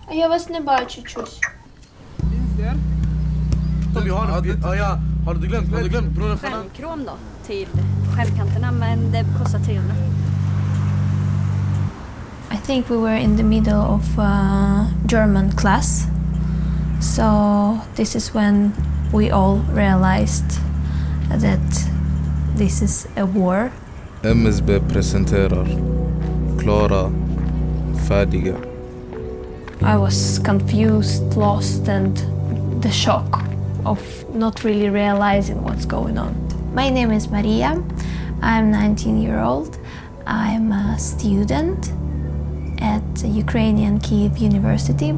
А я вас не бачу чуть. Har du glömt bror? Skärmkrom då till skärmkanterna, men det kostar 300. I think we were in the middle of German class. So this is when we all realized that this is a war. MSB presenterar Klara, färdiga. I was confused, lost, and the shock of not really realizing what's going on. My name is Maria. I'm 19-year-old. I'm a student at Ukrainian Kyiv University.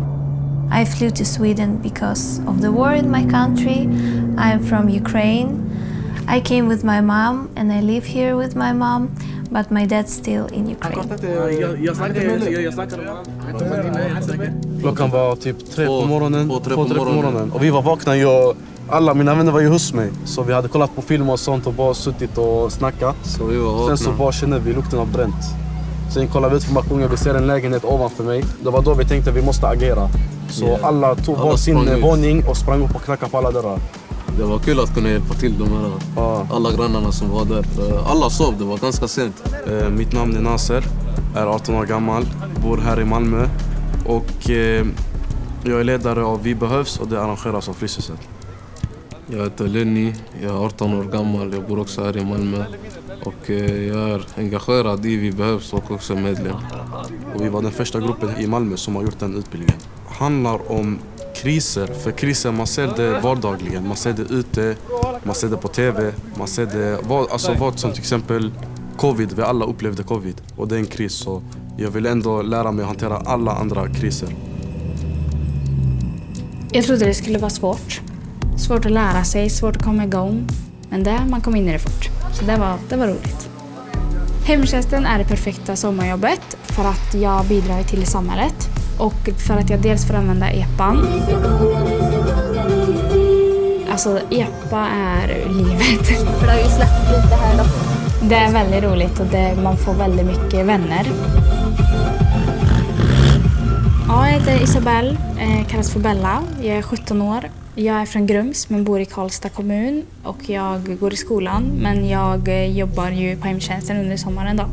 I flew to Sweden because of the war in my country. I'm from Ukraine. I came with my mom and I live here with my mom, but my dad's still in Ukraine. Klockan var typ 3 på morgonen, 2-3 på morgonen. Och vi var vakna, alla mina vänner var ju hos mig. Så vi hade kollat på film och sånt och bara suttit och snackat. Sen så bara kände vi lukten av bränt. Sen kollade vi ut på balkongen, vi ser en lägenhet ovanför mig. Det var då vi tänkte vi måste agera. Så alla tog var sin våning och sprang upp och knackade på alla dörrar. Det var kul att kunna hjälpa till de här, alla grannarna som var där. Alla sov, det var ganska sent. Mitt namn är Nasser, är 18 år gammal, bor här i Malmö. Och jag är ledare av Vi behövs och det arrangeras av Fryshuset. Jag heter Lenny, jag är 18 år gammal, jag bor också här i Malmö. Och jag är engagerad i Vi behövs och också medlem. Och vi var den första gruppen i Malmö som har gjort den utbildningen. Det handlar om kriser, för kriser man ser det vardagligen. Man ser det ute, man ser det på tv, man ser det, vad som till exempel covid, vi alla upplevde covid. Och det är en kris, så jag vill ändå lära mig att hantera alla andra kriser. Jag trodde det skulle vara svårt. Svårt att lära sig, svårt att komma igång. Men man kom in i det fort. Så det var roligt. Hemtjänsten är det perfekta sommarjobbet för att jag bidrar till samhället. Och för att jag dels får använda EPAn. Alltså EPA är livet. För det har ju släppt lite här då. Det är väldigt roligt och man får väldigt mycket vänner. Ja, jag heter Isabelle, kallas för Bella. Jag är 17 år. Jag är från Grums men bor i Karlstad kommun och jag går i skolan, men jag jobbar ju på hemtjänsten under sommaren då.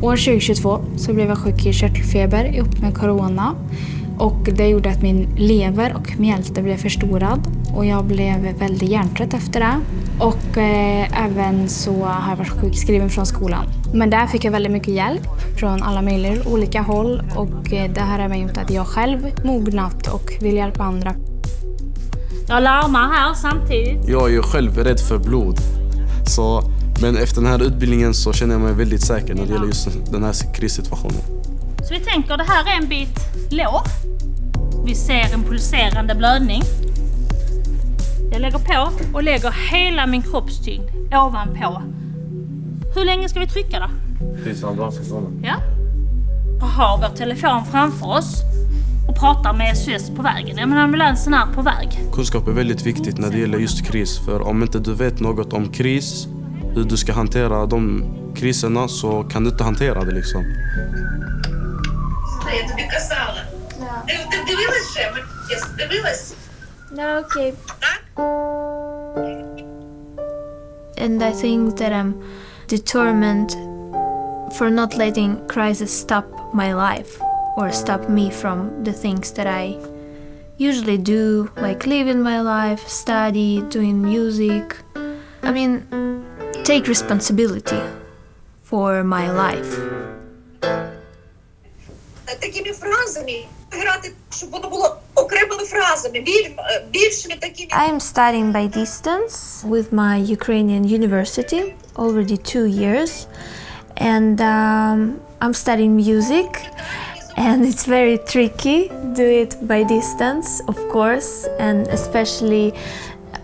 År 2022 så blev jag sjuk i körtelfeber ihop med corona och det gjorde att min lever och mjälte blev förstorad och jag blev väldigt hjärntrött efter det. Och även så har jag varit sjukskriven från skolan. Men där fick jag väldigt mycket hjälp från alla möjliga olika håll och det här har gjort att jag själv mognat och vill hjälpa andra. Jag larmar här samtidigt. Jag är ju själv rädd för blod. Men efter den här utbildningen så känner jag mig väldigt säker när det gäller just den här krissituationen. Så vi tänker det här är en bit lår. Vi ser en pulserande blödning. Jag lägger på och lägger hela min kroppstyngd ovanpå. Hur länge ska vi trycka då? Ja. Och har vår telefon framför oss och pratar med SOS på vägen. Jag menar, ambulansen är på väg. Kunskap är väldigt viktigt när det gäller just kris. För om inte du vet något om kris, hur du ska hantera de kriserna, så kan du inte hantera det liksom. Jag тобі казала. Ти дивилась ще? Дивилась? No, okay. And I think that I'm determined for not letting crisis stop my life or stop me from the things that I usually do, like living my life, study, doing music. I mean, take responsibility for my life. Такими фразами грати, щоб воно було окремими фразами, більшими такими. I'm studying by distance with my Ukrainian university already 2 years, and I'm studying music, and it's very tricky do it by distance, of course, and especially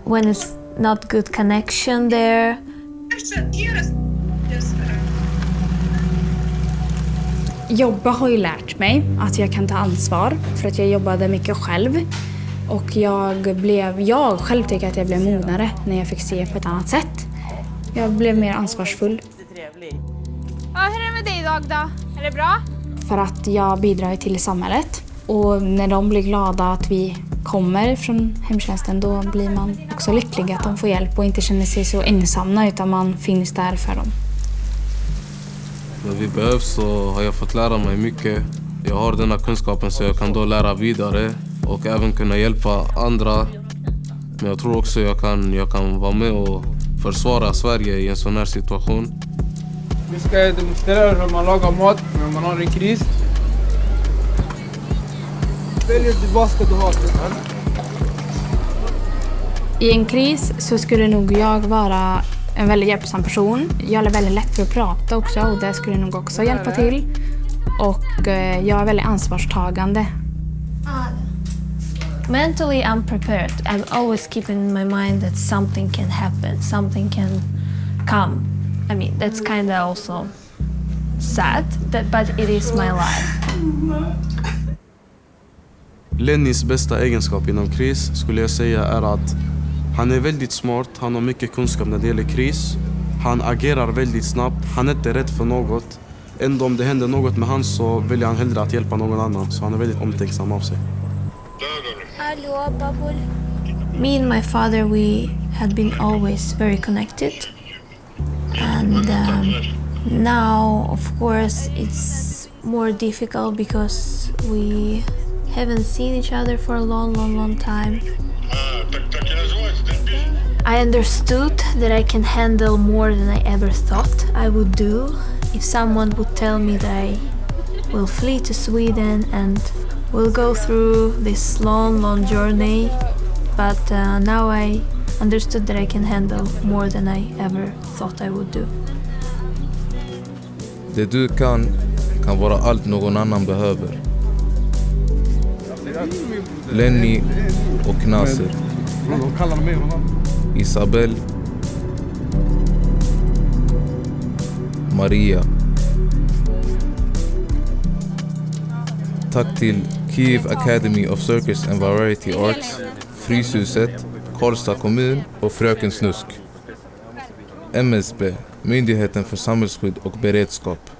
when it's not good connection there. Jobba har ju lärt mig att jag kan ta ansvar för att jag jobbade mycket själv. Och jag själv tycker att jag blev mognare när jag fick se på ett annat sätt. Jag blev mer ansvarsfull. Ja, hur är det med dig idag då? Är det bra? För att jag bidrar till samhället. Och när de blir glada att vi kommer från hemtjänsten, då blir man också lycklig att de får hjälp och inte känner sig så ensamma, utan man finns där för dem. När vi behövs så har jag fått lära mig mycket. Jag har den här kunskapen så jag kan då lära vidare och även kunna hjälpa andra. Men jag tror också jag kan vara med och försvara Sverige i en sån här situation. Vi ska demonstrera hur man lagar mat när man har en kris. Vad ska du ha? I en kris så skulle nog jag vara en väldigt hjälpsam person. Jag är väldigt lätt för att prata också, och det skulle nog också hjälpa till. Och jag är väldigt ansvarstagande. Mentally I'm prepared. I'm always keeping in my mind that something can happen, something can come. I mean, that's kind of also sad, but it is my life. Lennys bästa egenskap inom kris skulle jag säga är att han är väldigt smart, han har mycket kunskap när det gäller kris. Han agerar väldigt snabbt, han är inte rädd för något. Ändå om det händer något med han så väljer han hellre att hjälpa någon annan. Så han är väldigt omtänksam av sig. Me and my father, we had been always very connected. And now, of course, it's more difficult because we haven't seen each other for a long time. I understood that I can handle more than I ever thought I would do. If someone would tell me that I will flee to Sweden and will go through this long journey, but now I understood that I can handle more than I ever thought I would do. Det du kan vara allt någon annan behöver. Lenny och Nasser. Isabel. Maria. Tack till Kyiv Academy of Circus and Variety Arts, Fryshuset, Karlstad kommun och Fröken Snusk. MSB, Myndigheten för samhällsskydd och beredskap.